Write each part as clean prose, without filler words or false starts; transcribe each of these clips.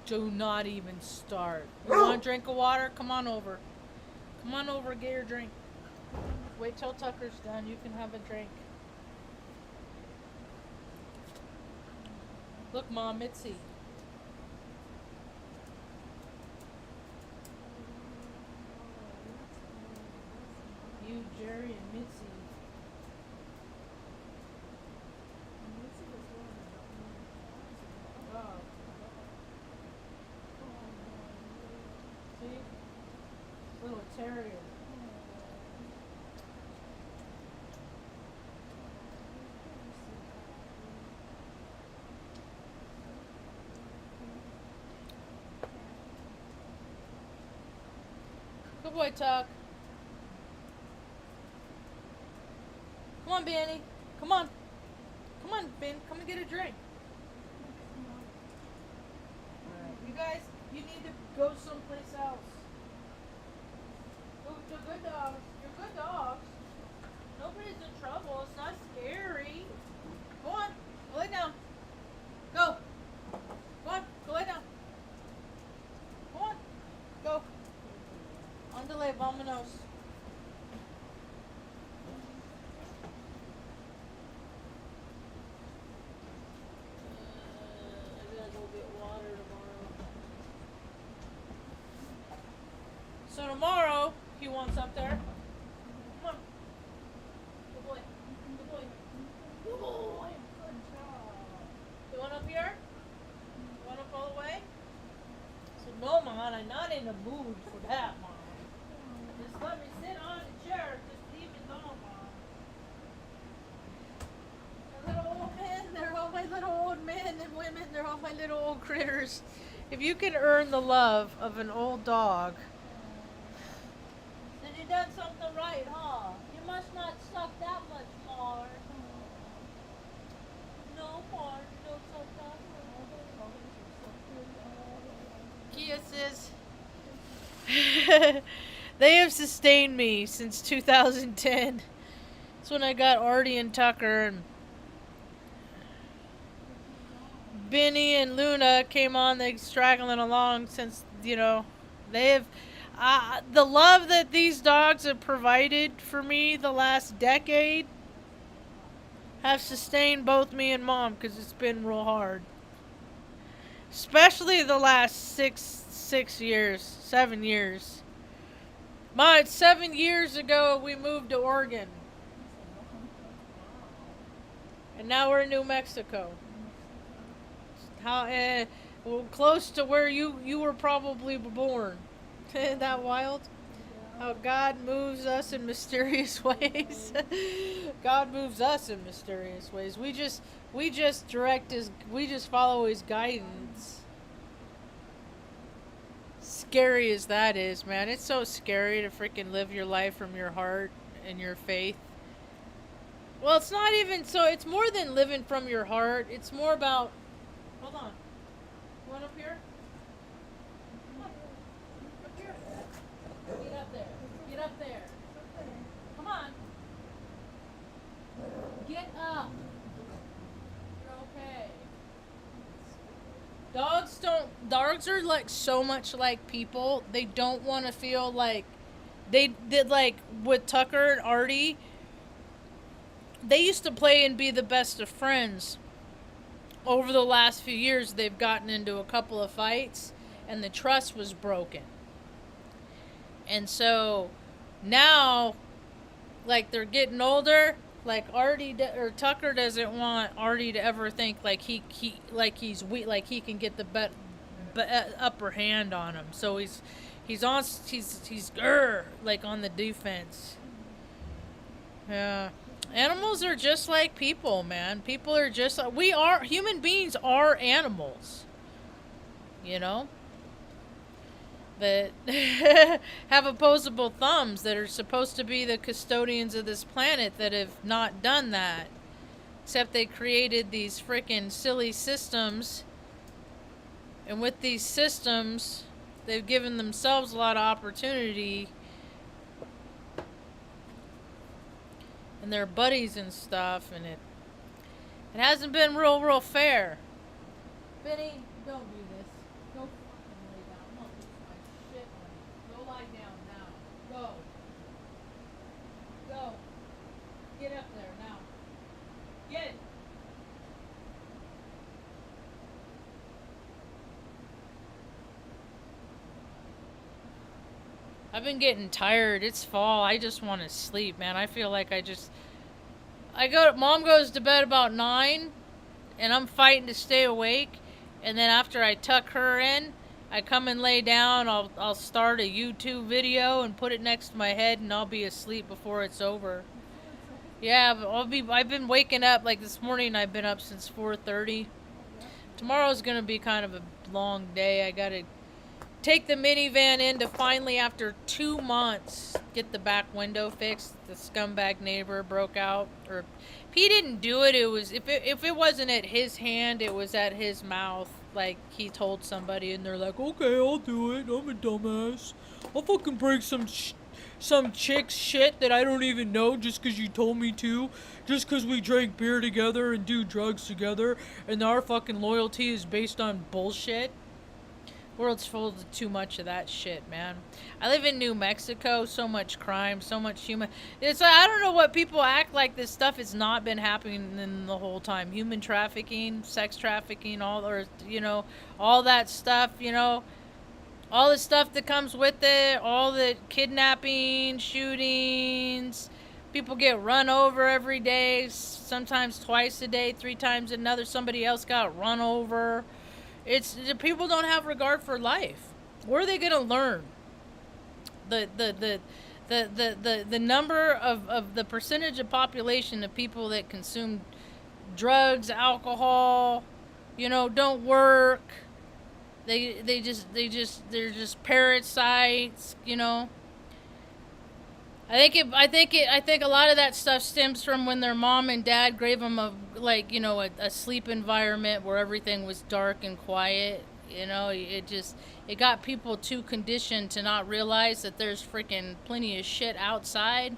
Do not even start. You want a drink of water? Come on over. Come on over, get your drink. Wait till Tucker's done. You can have a drink. Look, Mom, Mitzi. You, Jerry, and Mitzi. Oh. See? Little terrier. Good boy, Tuck. Come on, Benny. Come on. Come on, Ben. Come and get a drink. Alright. You guys, you need to go someplace else. Go to good dogs. You're good dogs. Nobody's in trouble. It's not scary. Go on. Go lay down. Go. Go on. Go lay down. Go on. Go. Andale, vámonos. I gotta go get water tomorrow. So tomorrow, he wants up there. Come on. Good boy. Good boy. Good boy. Good job. You want up here? You want up all the way? So no, Mom, I'm not in the mood for that, Mom. Just let me sit on the chair. Just leave me alone, Mom. The little old men, they're all my little old men and women. They're all my little old critters. If you can earn the love of an old dog, then you done something right, huh? You must not suck that much, Marge. No, Marge, you don't suck that much. Kia says, they have sustained me since 2010. That's when I got Artie and Tucker, and Benny and Luna came on, they straggling along since, they have, the love that these dogs have provided for me the last decade have sustained both me and Mom, because it's been real hard. Especially the last 7 years. Mom, 7 years ago we moved to Oregon. And now we're in New Mexico. Well, close to where you were probably born. Isn't that wild? How God moves us in mysterious ways. God moves us in mysterious ways. We just follow his guidance. Scary as that is, man. It's so scary to freaking live your life from your heart and your faith. Well, it's not even so, it's more than living from your heart. It's more about, hold on. You want up here? Come on. Up here. Get up there. Get up there. Come on. Get up. You're okay. Dogs are like so much like people. They don't want to feel like, they did like with Tucker and Artie. They used to play and be the best of friends. Over the last few years, they've gotten into a couple of fights, and the trust was broken. And so now, like, they're getting older. Like Tucker doesn't want Artie to ever think like he's weak, like he can get the upper hand on him. So he's like on the defense. Yeah. Animals are just like people, man. People are just like, human beings are animals. That have opposable thumbs, that are supposed to be the custodians of this planet, that have not done that. Except they created these freaking silly systems. And with these systems, they've given themselves a lot of opportunity. And their buddies and stuff, and it hasn't been real fair. Benny, don't do this. Don't I've been getting tired. It's fall. I just want to sleep, man. I feel like mom goes to bed about 9, and I'm fighting to stay awake. And then after I tuck her in, I come and lay down. I'll start a YouTube video and put it next to my head, and I'll be asleep before it's over. Yeah, but I've been waking up like this morning. I've been up since 4:30. Tomorrow's gonna be kind of a long day. I gotta take the minivan in to finally, after 2 months, get the back window fixed. The scumbag neighbor broke out, or he didn't do it. It was if it wasn't at his hand, it was at his mouth. Like he told somebody, and they're like, "Okay, I'll do it. I'm a dumbass. I'll fucking break some chick's shit that I don't even know just because you told me to, just because we drank beer together and do drugs together, and our fucking loyalty is based on bullshit." World's full of too much of that shit, man. I live in New Mexico. So much crime, so much human. It's like, I don't know what people act like this stuff has not been happening in the whole time. Human trafficking, sex trafficking, all that stuff. All the stuff that comes with it. All the kidnapping, shootings. People get run over every day. Sometimes twice a day, 3 times another. Somebody else got run over. It's people don't have regard for life. Where are they gonna learn? The number of the percentage of population of people that consume drugs, alcohol, don't work. They're just parasites. I think a lot of that stuff stems from when their mom and dad gave them a sleep environment where everything was dark and quiet. It got people too conditioned to not realize that there's freaking plenty of shit outside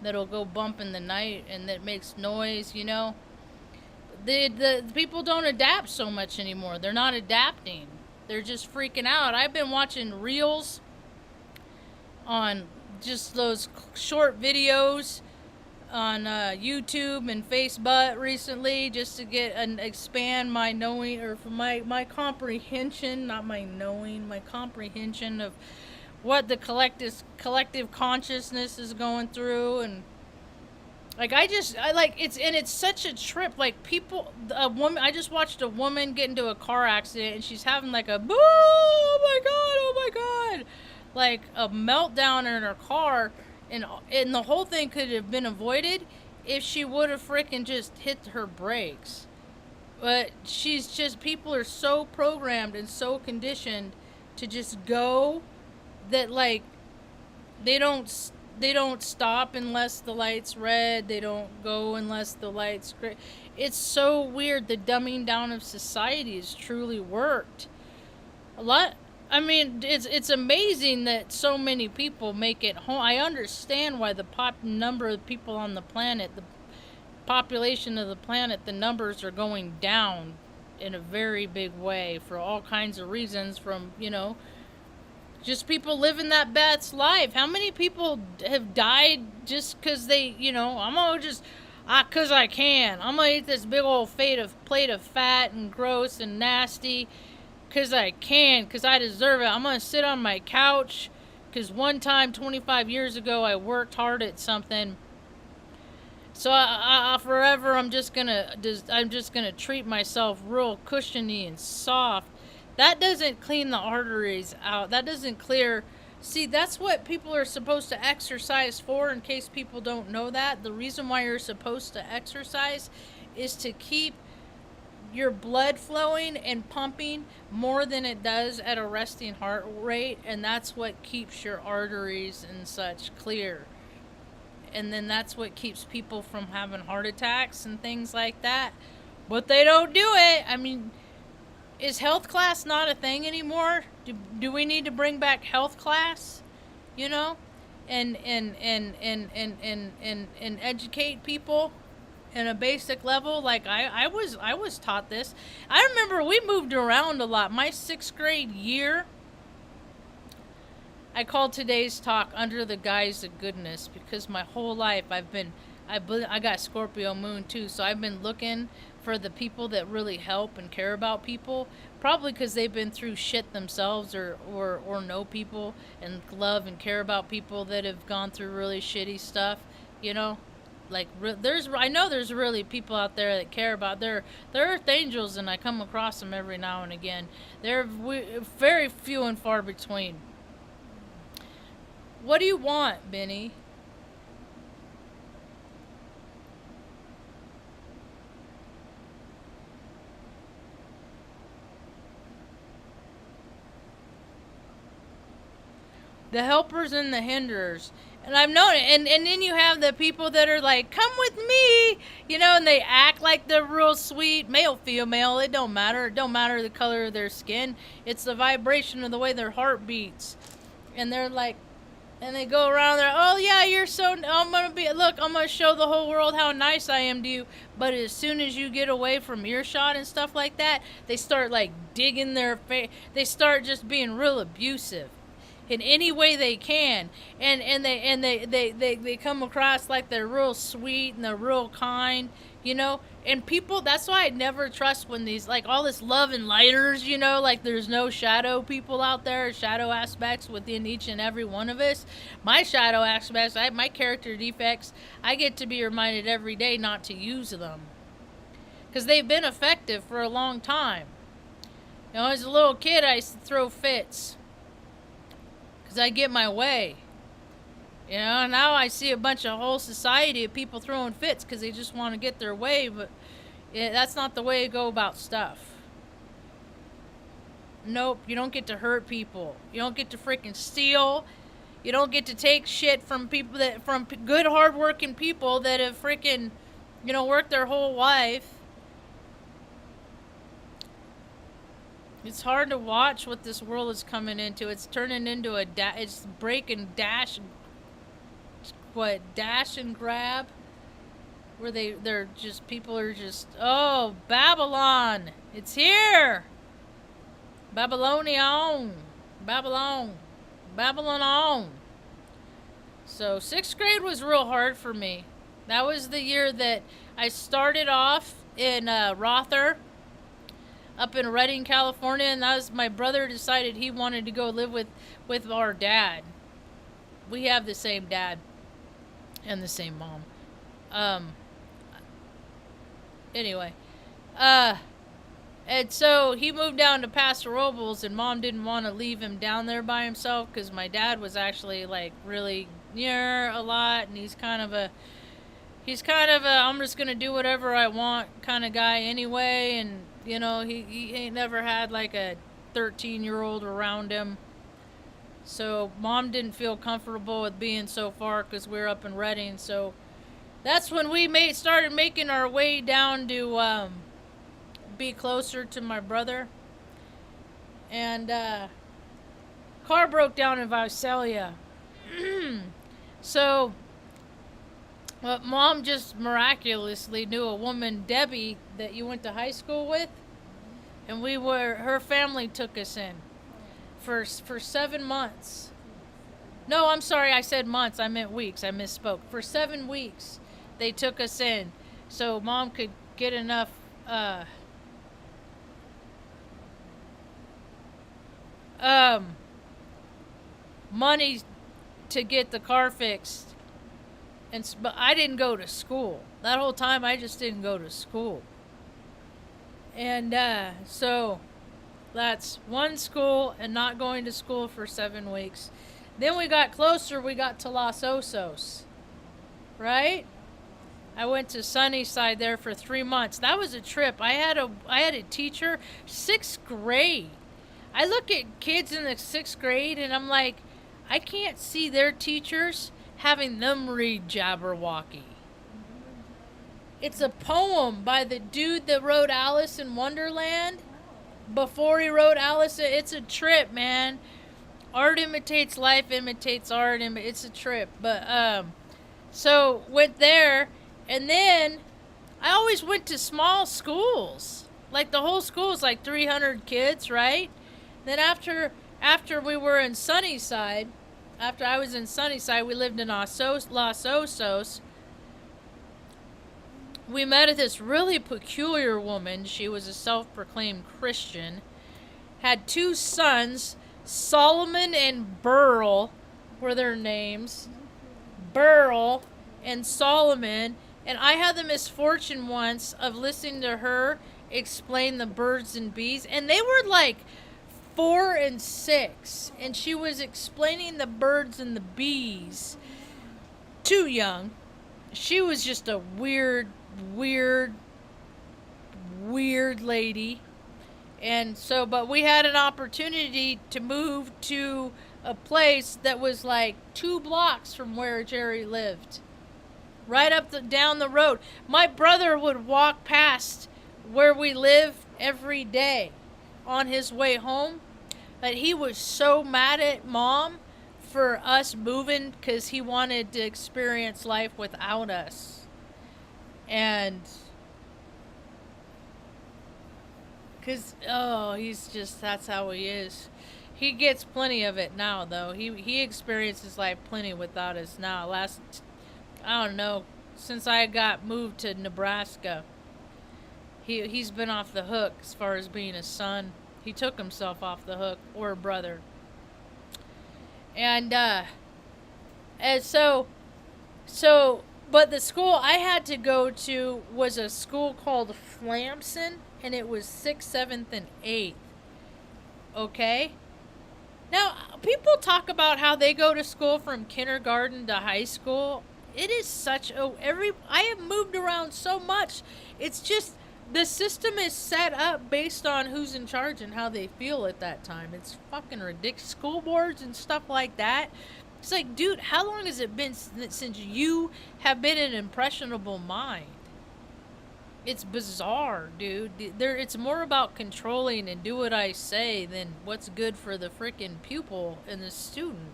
that'll go bump in the night and that makes noise. The people don't adapt so much anymore. They're not adapting. They're just freaking out. I've been watching reels on just those short videos on YouTube and Facebook recently, just to expand my knowing, or for my comprehension, not my knowing, my comprehension of what the collective consciousness is going through. And it's such a trip. Like I just watched a woman get into a car accident, and she's having like a boo, oh my god, like a meltdown in her car, and the whole thing could have been avoided if she would have freaking just hit her brakes. But people are so programmed and so conditioned to just go that like they don't stop unless the light's red. They don't go unless the light's gray. It's so weird. The dumbing down of society has truly worked. It's amazing that so many people make it home. I understand why the number of people on the planet, the population of the planet, the numbers are going down in a very big way for all kinds of reasons, from, just people living that best life. How many people have died just because because I can. I'm going to eat this big old plate of fat and gross and nasty because I can, because I deserve it. I'm going to sit on my couch because one time 25 years ago I worked hard at something. So I forever I'm just gonna treat myself real cushiony and soft. That doesn't clean the arteries out. That doesn't clear. See, that's what people are supposed to exercise for, in case people don't know that. The reason why you're supposed to exercise is to keep your blood flowing and pumping more than it does at a resting heart rate, and that's what keeps your arteries and such clear. And then that's what keeps people from having heart attacks and things like that. But they don't do it. I mean, is health class not a thing anymore? Do we need to bring back health class? And educate people in a basic level. Like I was taught this. I remember we moved around a lot. My 6th grade year, I called today's talk Under the Guise of Goodness, because my whole life I got Scorpio moon too, so I've been looking for the people that really help and care about people, probably because they've been through shit themselves, or know people and love and care about people that have gone through really shitty stuff, you know. Like there's, I know there's really people out there that care about, they're earth angels, and I come across them every now and again. They're very few and far between. What do you want, Benny? The helpers and the hinderers. And I've known it. And then you have the people that are like, come with me, you know, and they act like they're real sweet, male, female, it don't matter. It don't matter the color of their skin. It's the vibration of the way their heart beats. And they're like, and they go around there, oh yeah, you're so, I'm gonna show the whole world how nice I am to you. But as soon as you get away from earshot and stuff like that, they start like digging their face. They start just being real abusive in any way they can, and they come across like they're real sweet and they're real kind, you know. And people, that's why I never trust when these, like, all this love and lighters, you know, like there's no shadow people out there, shadow aspects within each and every one of us. My shadow aspects, my character defects, I get to be reminded every day not to use them, because they've been effective for a long time. You know, as a little kid I used to throw fits I get my way. You know, now I see a bunch of whole society of people throwing fits because they just want to get their way, but that's not the way to go about stuff. Nope, you don't get to hurt people. You don't get to freaking steal. You don't get to take shit from people from good, hard-working people that have freaking, you know, worked their whole life. It's hard to watch what this world is coming into. It's turning into it's breaking dash and grab, where they're just, people are just, oh, Babylon, it's here. Babylon on. So 6th grade was real hard for me. That was the year that I started off in Rother, up in Redding, California, and that was, my brother decided he wanted to go live with our dad. We have the same dad and the same mom. Anyway, and so he moved down to Paso Robles, and Mom didn't want to leave him down there by himself because my dad was actually like really near a lot, and he's kind of a I'm just gonna do whatever I want kind of guy anyway, and you know, he ain't never had like a 13-year-old around him. So Mom didn't feel comfortable with being so far because we're up in Redding. So that's when we started making our way down to be closer to my brother. And car broke down in Visalia. So Mom just miraculously knew a woman, Debbie, that you went to high school with, and her family took us in for 7 months. No, I'm sorry, I said months, I meant weeks, I misspoke. For 7 weeks, they took us in, so Mom could get enough money to get the car fixed. But I didn't go to school. That whole time I just didn't go to school. And so that's one school and not going to school for 7 weeks. Then we got closer, we got to Los Osos. Right? I went to Sunnyside there for 3 months. That was a trip. I had a teacher, 6th grade. I look at kids in the 6th grade and I'm like, I can't see their teachers having them read Jabberwocky. It's a poem by the dude that wrote Alice in Wonderland. Before he wrote Alice, it's a trip, man. Art imitates life, imitates art, it's a trip. But so went there, and then I always went to small schools. Like the whole school is like 300 kids, right? Then after we were in Sunnyside, after I was in Sunnyside, we lived in Los Osos. we met this really peculiar woman. She was a self-proclaimed Christian. Had two sons, Solomon and Burl were their names. Burl and Solomon. And I had the misfortune once of listening to her explain the birds and bees. And they were like 4 and 6. And she was explaining the birds and the bees. Too young. She was just a weird lady. And so, but we had an opportunity to move to a place that was like 2 blocks from where Jerry lived. Right down the road. My brother would walk past where we live every day on his way home. But he was so mad at Mom for us moving because he wanted to experience life without us. And because, he's just, that's how he is. He gets plenty of it now, though. He experiences life plenty without us now. I don't know, since I got moved to Nebraska, he's been off the hook as far as being a son. He took himself off the hook, or a brother. And so, but the school I had to go to was a school called Flamson, and it was 6th, 7th, and 8th. Okay? Now, people talk about how they go to school from kindergarten to high school. It is such I have moved around so much. It's just, the system is set up based on who's in charge and how they feel at that time. It's fucking ridiculous. School boards and stuff like that. It's like, dude, how long has it been since you have been an impressionable mind? It's bizarre, dude. It's more about controlling and do what I say than what's good for the frickin' pupil and the student.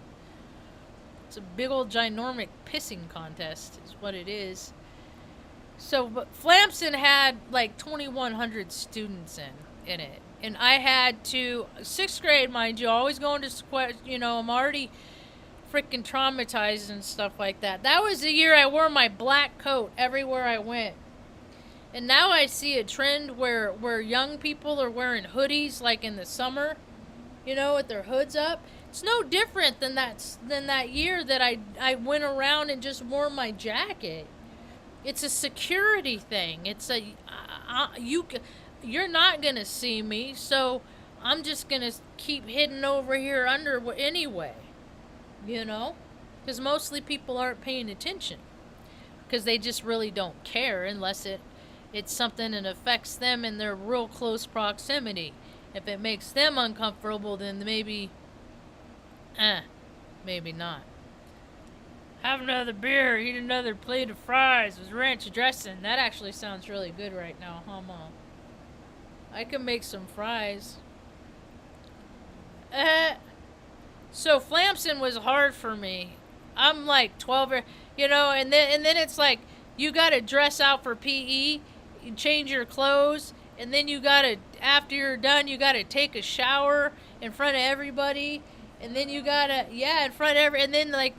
It's a big old ginormic pissing contest is what it is. So, but Flamson had like 2,100 students in it. And I had to, 6th grade, mind you, always going to school, I'm already freaking traumatized and stuff like that. That was the year I wore my black coat everywhere I went. And now I see a trend where young people are wearing hoodies like in the summer, with their hoods up. It's no different than that year that I went around and just wore my jacket. It's a security thing. It's you're not gonna see me, so I'm just gonna keep hidden over here under anyway. Because mostly people aren't paying attention because they just really don't care unless it's something that affects them in their real close proximity. If it makes them uncomfortable, then maybe not. Have another beer, eat another plate of fries with ranch dressing. That actually sounds really good right now, huh, Mom? I can make some fries. So Flamson was hard for me. I'm like 12, and then it's like you gotta dress out for PE, you change your clothes, and then after you're done, you gotta take a shower in front of everybody, and then you gotta, in front of and then like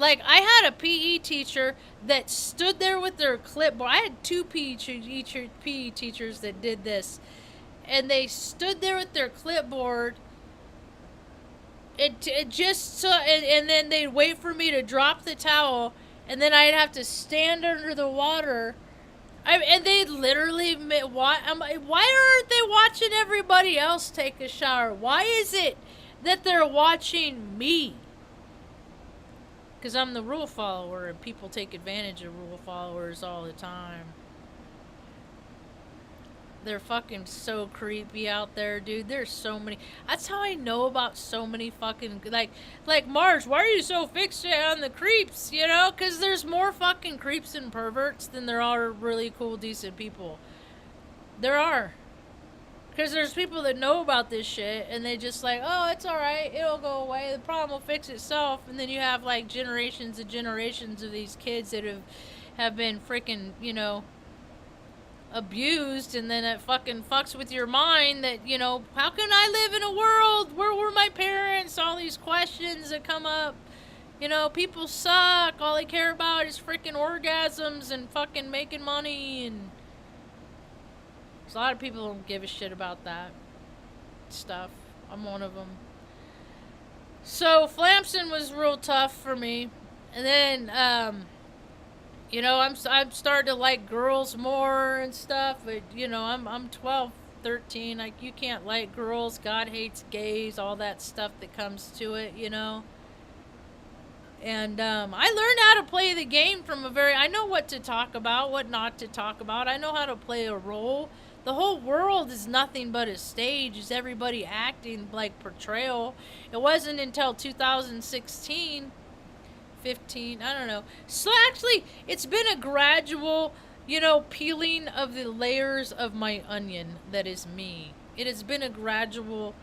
I had a PE teacher that stood there with their clipboard. I had 2 PE teachers that did this, and they stood there with their clipboard. It just so, and then they'd wait for me to drop the towel, and then I'd have to stand under the water. And they literally, why aren't they watching everybody else take a shower? Why is it that they're watching me? Because I'm the rule follower, and people take advantage of rule followers all the time. They're fucking so creepy out there, dude. There's so many. That's how I know about so many fucking, like Marge, why are you so fixated on the creeps, Because there's more fucking creeps and perverts than there are really cool, decent people. There are. Because there's people that know about this shit, and they just like, oh, it's alright, it'll go away, the problem will fix itself. And then you have like generations and generations of these kids that have been freaking, abused, and then it fucking fucks with your mind that, how can I live in a world? Where were my parents? All these questions that come up, People suck. All they care about is freaking orgasms and fucking making money. And a lot of people don't give a shit about that stuff. I'm one of them. So Flamson was real tough for me. And then, I'm starting to like girls more and stuff. But, I'm 12, 13. Like, you can't like girls. God hates gays. All that stuff that comes to it, And I learned how to play the game I know what to talk about, what not to talk about. I know how to play a role. The whole world is nothing but a stage. Is everybody acting like portrayal. It wasn't until 2016, 15, I don't know. So actually, it's been a gradual, peeling of the layers of my onion that is me. It has been a gradual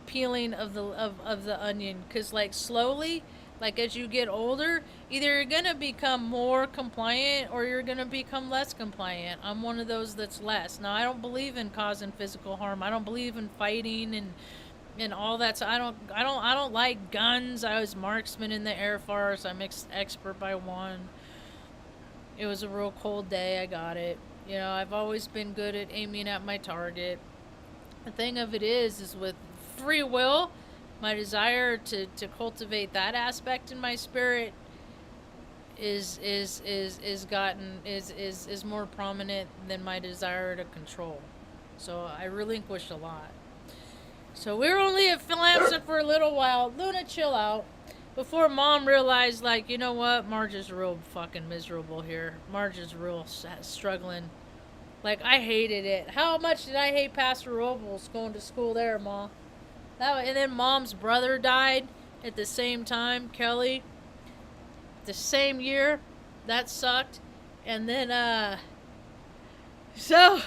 peeling of the onion, because like slowly, like as you get older, either you're gonna become more compliant or you're gonna become less compliant. I'm one of those that's less. Now I don't believe in causing physical harm. I don't believe in fighting and all that. So I don't like guns. I was marksman in the Air Force. I'm expert by one. It was a real cold day. I got it. I've always been good at aiming at my target. The thing of it is with free will, my desire to cultivate that aspect in my spirit is more prominent than my desire to control. So I relinquished a lot. So we were only at Lamson for a little while. Luna, chill out. Before Mom realized, like, you know what? Marge is real fucking miserable here. Marge is real struggling. Like, I hated it. How much did I hate Pastor Robles going to school there, Ma? And then Mom's brother died at the same time, Kelly. The same year. That sucked. And then, so...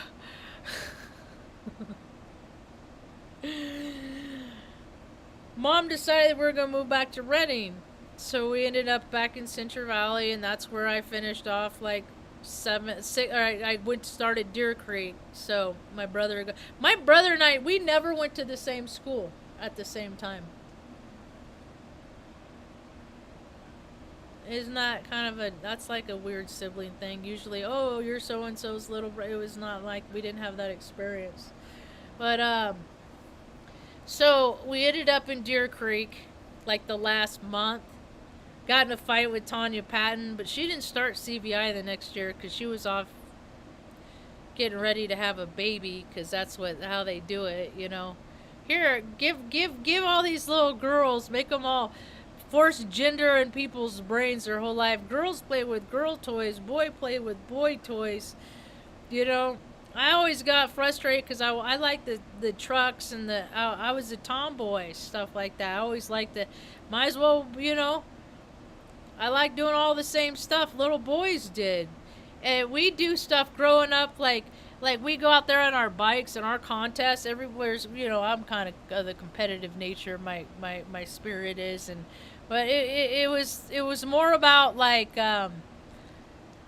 Mom decided we were going to move back to Redding. So we ended up back in Central Valley, and that's where I finished off, like, I started Deer Creek. So my brother and I, we never went to the same school at the same time. Isn't that that's like a weird sibling thing? Usually, oh, you're so and so's little brother. It was not like, we didn't have that experience. But so we ended up in Deer Creek like the last month. Got in a fight with Tanya Patton, but she didn't start CVI the next year because she was off getting ready to have a baby, because that's how they do it, Here, give all these little girls, make them all force gender in people's brains their whole life. Girls play with girl toys, boy play with boy toys, I always got frustrated because I like the trucks and I was a tomboy, stuff like that. I always liked might as well, I like doing all the same stuff little boys did. And we do stuff growing up, like we go out there on our bikes and our contests everywhere's, I'm kind of the competitive nature, my spirit is, but it was more about like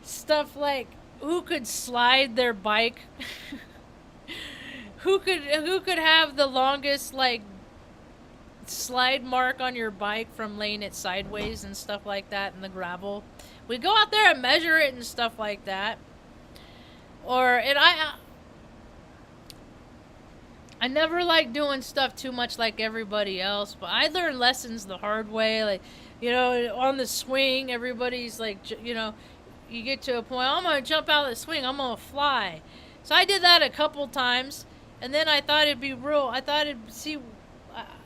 stuff like who could slide their bike, who could have the longest like slide mark on your bike from laying it sideways and stuff like that in the gravel. We go out there and measure it and stuff like that. I never like doing stuff too much like everybody else, but I learned lessons the hard way. Like, on the swing, everybody's like, you get to a point, I'm going to jump out of the swing, I'm going to fly. So I did that a couple times, and then I thought it'd see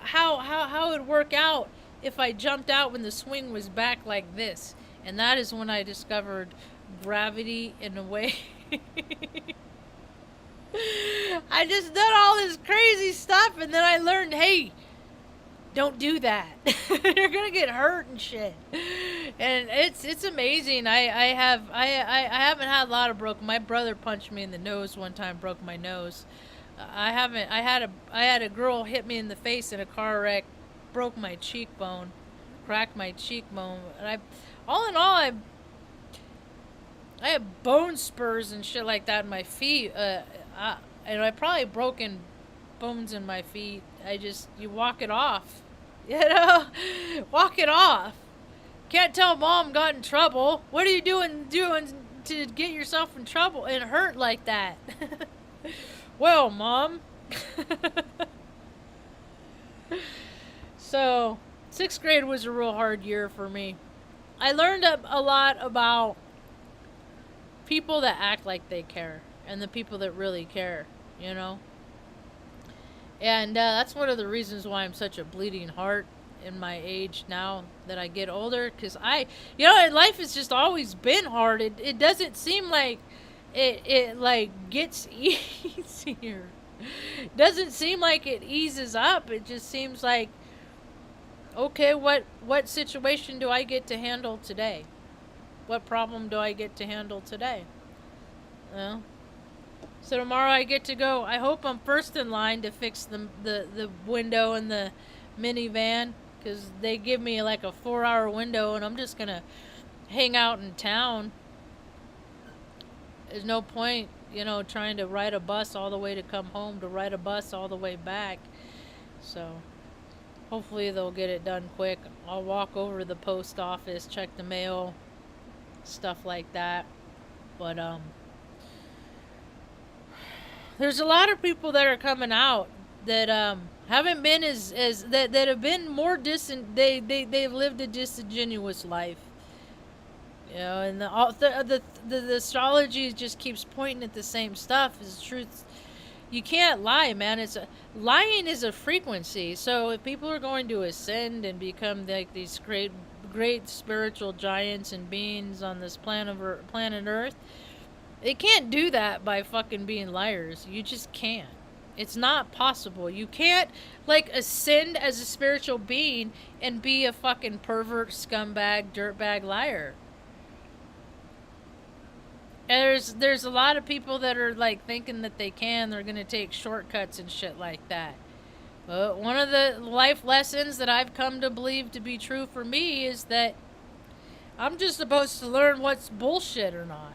how it would work out if I jumped out when the swing was back like this. And that is when I discovered gravity in a way. I just did all this crazy stuff, and then I learned, hey, don't do that. You're gonna get hurt and shit. And it's amazing. I haven't had a lot of broken. My brother punched me in the nose one time, broke my nose. I had a girl hit me in the face in a car wreck, broke my cheekbone, cracked my cheekbone. And all in all, I have bone spurs and shit like that in my feet. And I probably broken bones in my feet. You walk it off. Walk it off. Can't tell mom got in trouble. What are you doing to get yourself in trouble and hurt like that? Well, mom. So, sixth grade was a real hard year for me. I learned a lot about people that act like they care and the people that really care, you know? And that's one of the reasons why I'm such a bleeding heart in my age now that I get older. Because life has just always been hard. It doesn't seem like it like gets easier. Doesn't seem like it eases up. It just seems like, okay, what situation do I get to handle today? What problem do I get to handle today? Well, so tomorrow I get to go. I hope I'm first in line to fix the window in the minivan, because they give me like a 4-hour window, and I'm just gonna hang out in town. There's no point, trying to ride a bus all the way to come home, to ride a bus all the way back. So hopefully they'll get it done quick. I'll walk over to the post office, check the mail, stuff like that. But there's a lot of people that are coming out that haven't been as that have been more distant. They've lived a disingenuous life, and the astrology just keeps pointing at the same stuff. Is truth. You can't lie, man. Lying is a frequency. So if people are going to ascend and become like these great spiritual giants and beings on this planet Earth, they can't do that by fucking being liars. You just can't. It's not possible. You can't, like, ascend as a spiritual being and be a fucking pervert, scumbag, dirtbag liar. And there's a lot of people that are, like, thinking that they can. They're going to take shortcuts and shit like that. But one of the life lessons that I've come to believe to be true for me is that I'm just supposed to learn what's bullshit or not.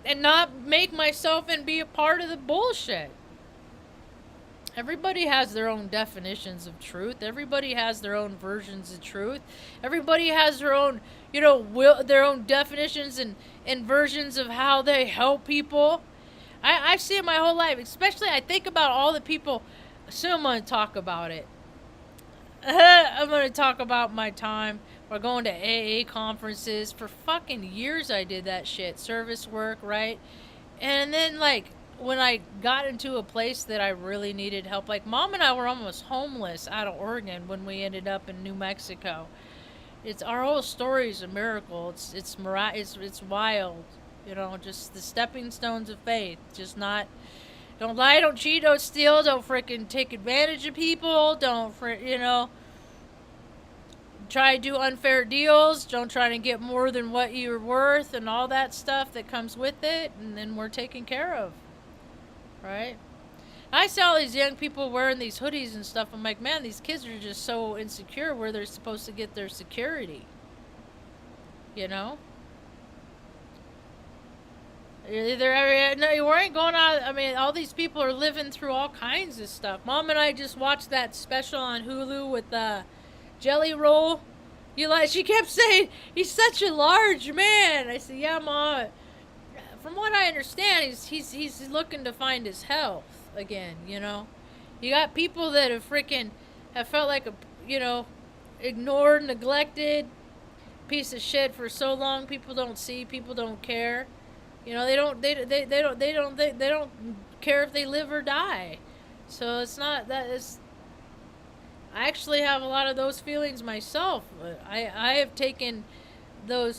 And not make myself and be a part of the bullshit. Everybody has their own definitions of truth. Everybody has their own versions of truth. Everybody has their own, their own definitions and versions of how they help people. I've seen it my whole life. Especially, I think about all the people. Soon I'm going to talk about it. I'm going to talk about my time. We're going to AA conferences. For fucking years I did that shit. Service work, right? And then, like, when I got into a place that I really needed help, like, Mom and I were almost homeless out of Oregon when we ended up in New Mexico. Our whole story is a miracle. It's wild. Just the stepping stones of faith. Just not... Don't lie, don't cheat, don't steal, don't freaking take advantage of people, don't, try to do unfair deals, don't try to get more than what you're worth and all that stuff that comes with it, and then we're taken care of, right? I see all these young people wearing these hoodies and stuff. I'm like, man, these kids are just so insecure where they're supposed to get their security, No, you weren't going out. I mean, all these people are living through all kinds of stuff. Mom and I just watched that special on Hulu with Jelly Roll. She kept saying, he's such a large man. I said, yeah, Mom. From what I understand, he's looking to find his health again, You got people that have felt like ignored, neglected, piece of shit for so long. People don't see, people don't care. They don't care if they live or die. So it's not that it's... I actually have a lot of those feelings myself. I have taken the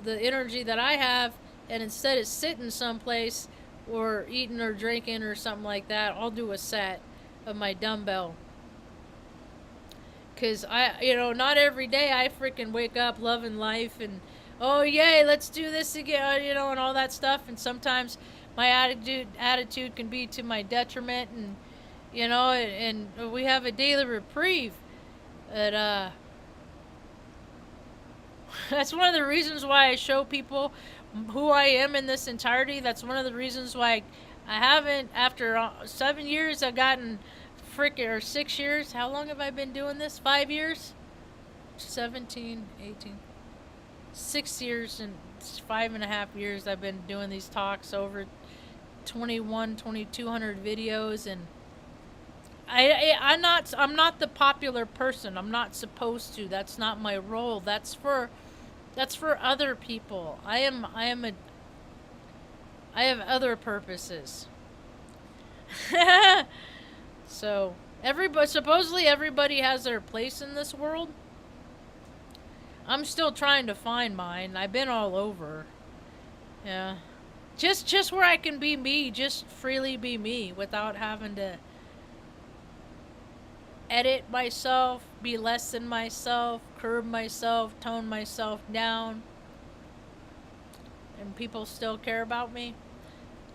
energy that I have, and instead of sitting someplace or eating or drinking or something like that, I'll do a set of my dumbbell. Because not every day I freaking wake up loving life and, oh yay, let's do this again, and all that stuff. And sometimes my attitude can be to my detriment, and and we have a daily reprieve. But that's one of the reasons why I show people who I am in this entirety. That's one of the reasons why I haven't, after 7 years, I've gotten or 6 years. How long have I been doing this? 5 years? 17, 18, 6 years and 5.5 years I've been doing these talks, over 2,200 videos, and I'm not the popular person. I'm not supposed to. That's not my role. That's for other people. I have other purposes. So supposedly everybody has their place in this world. I'm still trying to find mine. I've been all over. Yeah. Just where I can be me, just freely be me without having to edit myself, be less than myself, curb myself, tone myself down, and people still care about me.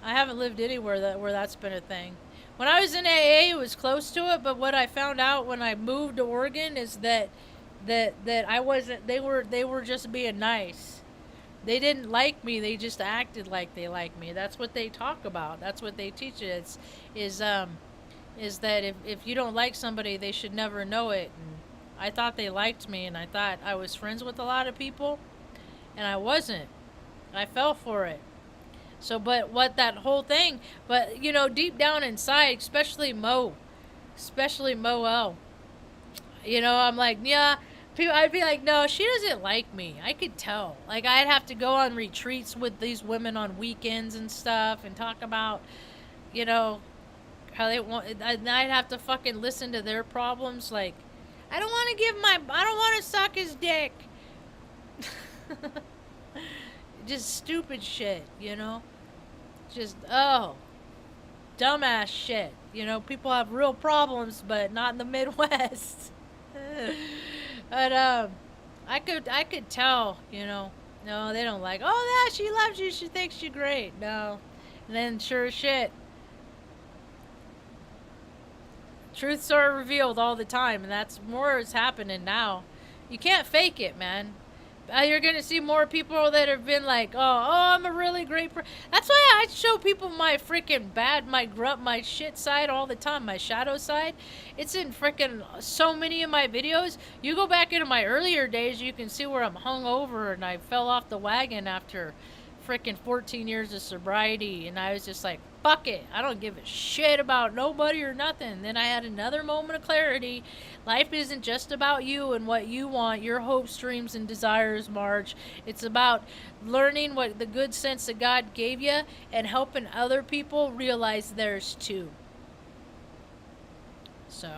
I haven't lived anywhere where that's been a thing. When I was in AA, it was close to it, but what I found out when I moved to Oregon is that I wasn't. They were just being nice. They didn't like me. They just acted like they liked me. That's what they talk about. That's what they teach. Is is that if you don't like somebody, they should never know it. And I thought they liked me, and I thought I was friends with a lot of people, and I wasn't. I fell for it. So, but what that whole thing, but deep down inside, especially Mo L, I'm like, yeah. I'd be like, no, she doesn't like me. I could tell. Like, I'd have to go on retreats with these women on weekends and stuff and talk about, you know, how they want. And I'd have to fucking listen to their problems. Like, I don't want to I don't want to suck his dick. Just stupid shit. Just, dumbass shit. People have real problems, but not in the Midwest. But I could tell, no, they don't like. Oh, yeah, she loves you. She thinks you're great. No, and then sure as shit, truths are revealed all the time, and that's more is happening now. You can't fake it, man. You're gonna see more people that have been like, I'm a really great That's why I show people my freaking my shit side all the time, my shadow side. It's in freaking so many of my videos. You go back into my earlier days, you can see where I'm hung over and I fell off the wagon after freaking 14 years of sobriety, and I was just like, fuck it, I don't give a shit about nobody or nothing. Then I had another moment of clarity. Life isn't just about you and what you want, your hopes, dreams, and desires, Marge. It's about learning what the good sense that God gave you and helping other people realize theirs too. So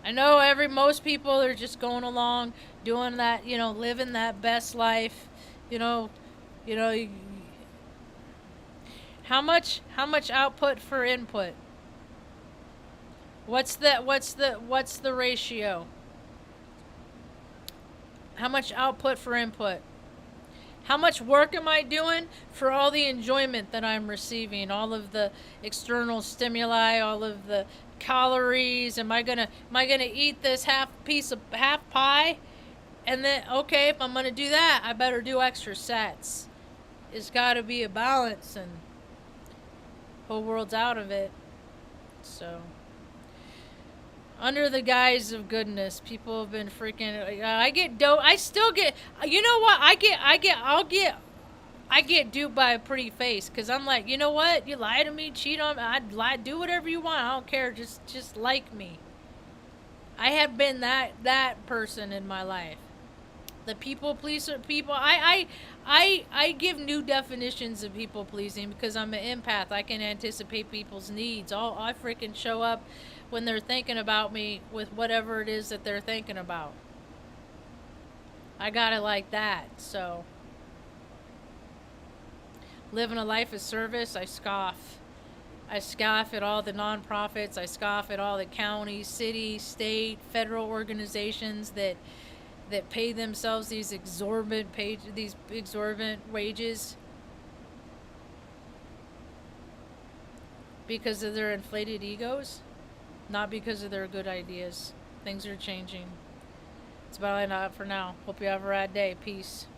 I know most people are just going along doing that, living that best life, you know, how much output for input? What's the ratio? How much output for input? How much work am I doing for all the enjoyment that I'm receiving? All of the external stimuli, all of the calories. Am I gonna eat this half pie? And then, okay, if I'm gonna do that, I better do extra sets. It's gotta be a balance, and whole world's out of it. So, under the guise of goodness, people have been freaking. I get dope. I still get. You know what? I get duped by a pretty face, because I'm like, you know what? You lie to me, cheat on me. I'd lie, do whatever you want. I don't care. Just like me. I have been that person in my life. The people pleaser people. I give new definitions of people pleasing because I'm an empath. I can anticipate people's needs. I freaking show up when they're thinking about me with whatever it is that they're thinking about. I got it like that. So, living a life of service, I scoff. I scoff at all the nonprofits. I scoff at all the county, city, state, federal organizations that pay themselves these exorbitant wages because of their inflated egos, not because of their good ideas. Things are changing. It's about all I know for now. Hope you have a rad day. Peace.